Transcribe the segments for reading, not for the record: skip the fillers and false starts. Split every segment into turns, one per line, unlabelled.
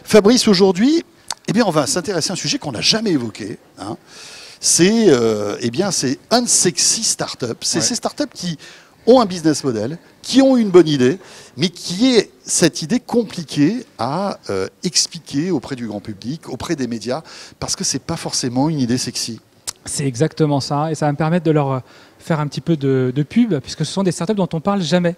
Fabrice, aujourd'hui, eh bien, on va s'intéresser à un sujet qu'on n'a jamais évoqué. Hein. C'est unsexy startup. C'est ces startups qui ont un business model, qui ont une bonne idée, mais qui est cette idée compliquée à expliquer auprès du grand public, auprès des médias, parce que c'est pas forcément une idée sexy.
C'est exactement ça, et ça va me permettre de leur faire un petit peu de pub, puisque ce sont des startups dont on parle jamais.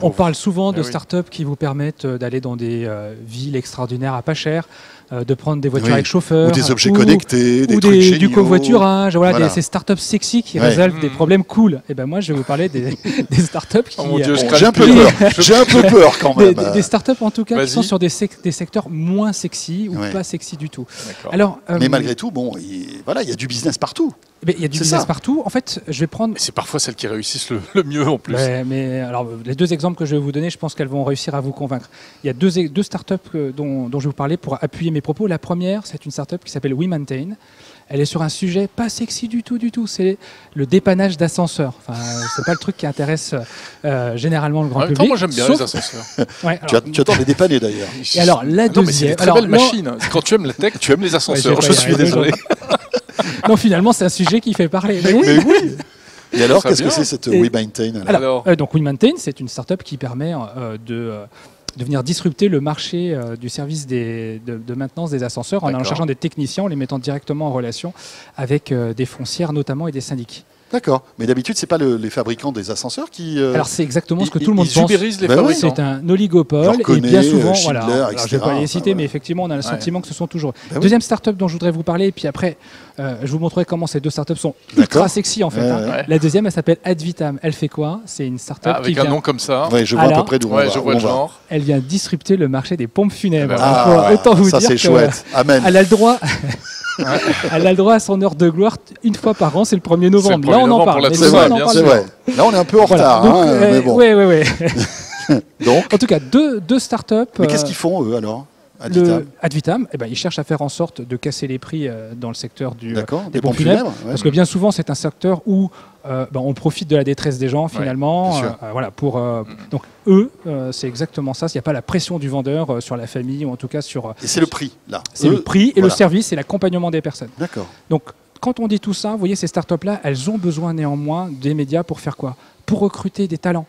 On parle souvent de startups qui vous permettent d'aller dans des villes extraordinaires à pas cher, de prendre des voitures avec chauffeur,
ou des objets connectés, des trucs géniaux,
du covoiturage, voilà. Ces startups sexy qui résolvent des problèmes cool. Et ben moi, je vais vous parler des startups qui...
Oh mon Dieu, j'ai un peu peur. J'ai un peu peur quand même.
Des startups en tout cas qui sont sur des secteurs moins sexy ou pas sexy du tout.
Alors, mais malgré tout, bon, il y a du business partout.
Il y a du business partout. En fait, je vais prendre...
C'est parfois celles qui réussissent le mieux en plus.
Mais alors, les deux exemples que je vais vous donner, je pense qu'elles vont réussir à vous convaincre. Il y a deux startups dont je vais vous parler pour appuyer mes propos. La première, c'est une startup qui s'appelle WeMaintain. Elle est sur un sujet pas sexy du tout. C'est le dépannage d'ascenseurs. Enfin, c'est pas le truc qui intéresse généralement le grand public.
En même temps, moi j'aime bien les ascenseurs.
Tu attends les dépanner d'ailleurs.
Et alors la deuxième,
c'est une très belle machine. Quand tu aimes la tech, tu aimes les ascenseurs. Je suis désolé.
Non, finalement, c'est un sujet qui fait parler.
Mais oui. Et alors, qu'est-ce que c'est cette WeMaintain?
Donc WeMaintain, c'est une startup qui permet de venir disrupter le marché du service de maintenance des ascenseurs en cherchant des techniciens, en les mettant directement en relation avec des foncières notamment et des syndics.
D'accord, mais d'habitude, c'est pas les fabricants des ascenseurs qui...
Alors c'est exactement ce que tout le monde pense.
Ils les fabricants.
C'est un oligopole et bien souvent,
Schindler,
alors,
etc.
je ne vais pas les citer, mais effectivement, on a le sentiment que ce sont toujours... Deuxième startup dont je voudrais vous parler, et puis après, je vous montrerai comment ces deux startups sont ultra sexy en fait. La deuxième, elle s'appelle Advitam. Elle fait quoi? C'est une startup qui
avec un nom comme ça.
Ouais, je vois à peu près d'où on va.
Elle vient disrupter le marché des pompes funèbres.
Autant vous dire c'est chouette. Amen.
Elle a le droit... Elle a le droit à son heure de gloire une fois par an, c'est le 1er novembre. Là, on en parle.
C'est vrai. Là, on est un peu en retard. Mais bon.
Oui.
Donc,
en tout cas, deux startups.
Mais qu'est-ce qu'ils font, eux, alors
Advitam, ils cherchent à faire en sorte de casser les prix dans le secteur des
pompes funèbres.
Parce que bien souvent, c'est un secteur où on profite de la détresse des gens, finalement. Donc, eux, c'est exactement ça. Il n'y a pas la pression du vendeur sur la famille, ou en tout cas sur...
Et c'est le prix, là.
C'est le prix et le service et l'accompagnement des personnes.
D'accord.
Donc, quand on dit tout ça, vous voyez, ces startups-là, elles ont besoin néanmoins des médias pour faire quoi? Pour recruter des talents.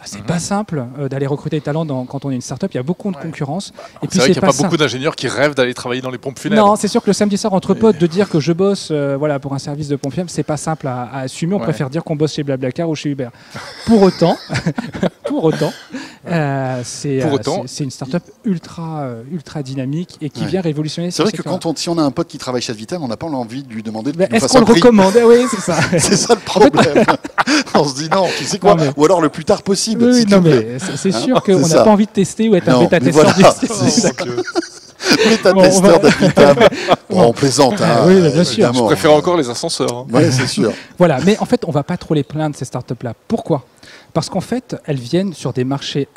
C'est pas simple d'aller recruter des talents quand on est une start-up, il y a beaucoup de concurrence.
Et puis c'est vrai qu'il n'y a pas beaucoup d'ingénieurs qui rêvent d'aller travailler dans les pompes funèbres.
Non, c'est sûr que le samedi soir entre potes, de dire que je bosse pour un service de pompe funèbre, c'est pas simple à assumer. On préfère dire qu'on bosse chez Blablacar ou chez Uber. Pour autant, c'est une start-up ultra dynamique et qui vient révolutionner.
C'est vrai que si on a un pote qui travaille chez Advitam, on n'a pas envie de lui demander de nous
est-ce qu'on le recommande? Oui, c'est ça.
C'est ça le problème. On se dit non, tu sais quoi? Ou alors le plus tard possible.
Oui, non, mais c'est sûr qu'on n'a pas envie de tester ou être un bêta-testeur du
bêta-testeur d'Advitam. On plaisante.
Oui, bien sûr.
Je préfère encore les ascenseurs.
Oui, c'est sûr.
Voilà, mais en fait, on ne va pas trop les plaindre, ces startups-là. Pourquoi? Parce qu'en fait, elles viennent sur des marchés,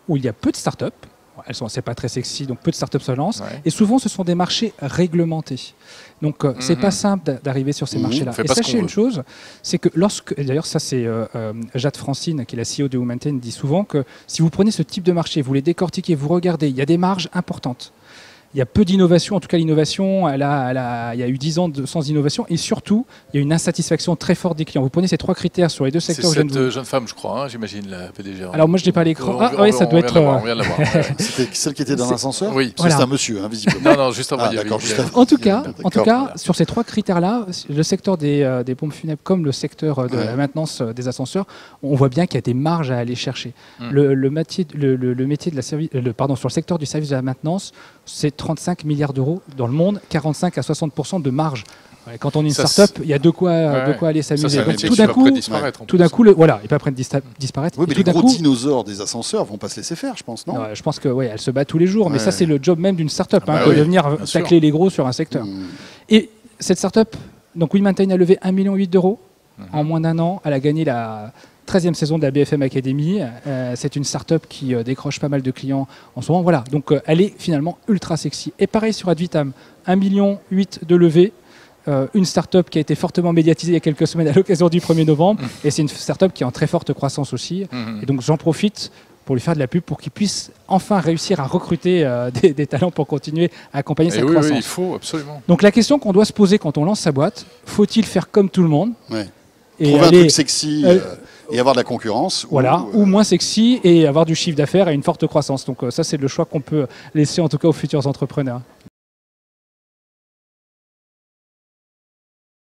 où il y a peu de startups. C'est pas très sexy, donc peu de startups se lancent. Et souvent, ce sont des marchés réglementés. Donc, c'est pas simple d'arriver sur ces marchés-là. Et sachez une chose, c'est que d'ailleurs, ça, c'est Jade Francine, qui est la CEO de WeMaintain, dit souvent que si vous prenez ce type de marché, vous les décortiquez, vous regardez, il y a des marges importantes. Il y a peu d'innovation, en tout cas l'innovation, il y a eu 10 ans sans innovation et surtout, il y a une insatisfaction très forte des clients. Vous prenez ces 3 critères sur les 2 secteurs.
C'est cette jeune femme, je crois, j'imagine, la PDG.
Alors moi, je n'ai pas l'écran. Oui, ça doit être...
On vient de la voir.
C'était celle qui était dans l'ascenseur?
Oui.
C'est un monsieur, visiblement.
Non, juste avant.
En tout cas, sur ces 3 critères-là, le secteur des pompes funèbres comme le secteur de la maintenance des ascenseurs, on voit bien qu'il y a des marges à aller chercher. Le métier de sur le secteur du service de la maintenance, c'est 35 milliards d'euros dans le monde, 45 à 60% de marge. Quand on est une start-up, il y a de quoi aller s'amuser. Donc tout d'un coup, il peut après disparaître.
Oui, mais les gros dinosaures des ascenseurs vont pas se laisser faire, je pense, non?
Je pense que elle se bat tous les jours, mais ça c'est le job même d'une start-up, de venir tacler les gros sur un secteur. Et cette start-up, donc WeMaintain a levé 1,8 million d'euros en moins d'1 an. Elle a gagné la 13e saison de la BFM Academy. C'est une start-up qui décroche pas mal de clients en ce moment. Voilà, donc elle est finalement ultra sexy. Et pareil sur Advitam, 1,8 million de levée. Une start-up qui a été fortement médiatisée il y a quelques semaines à l'occasion du 1er novembre. Et c'est une start-up qui est en très forte croissance aussi. Et donc j'en profite pour lui faire de la pub, pour qu'il puisse enfin réussir à recruter des talents pour continuer à accompagner sa croissance.
Oui, il faut, absolument.
Donc la question qu'on doit se poser quand on lance sa boîte, faut-il faire comme tout le monde
et trouver un truc sexy et avoir de la concurrence
ou moins sexy et avoir du chiffre d'affaires et une forte croissance. Donc ça, c'est le choix qu'on peut laisser en tout cas aux futurs entrepreneurs.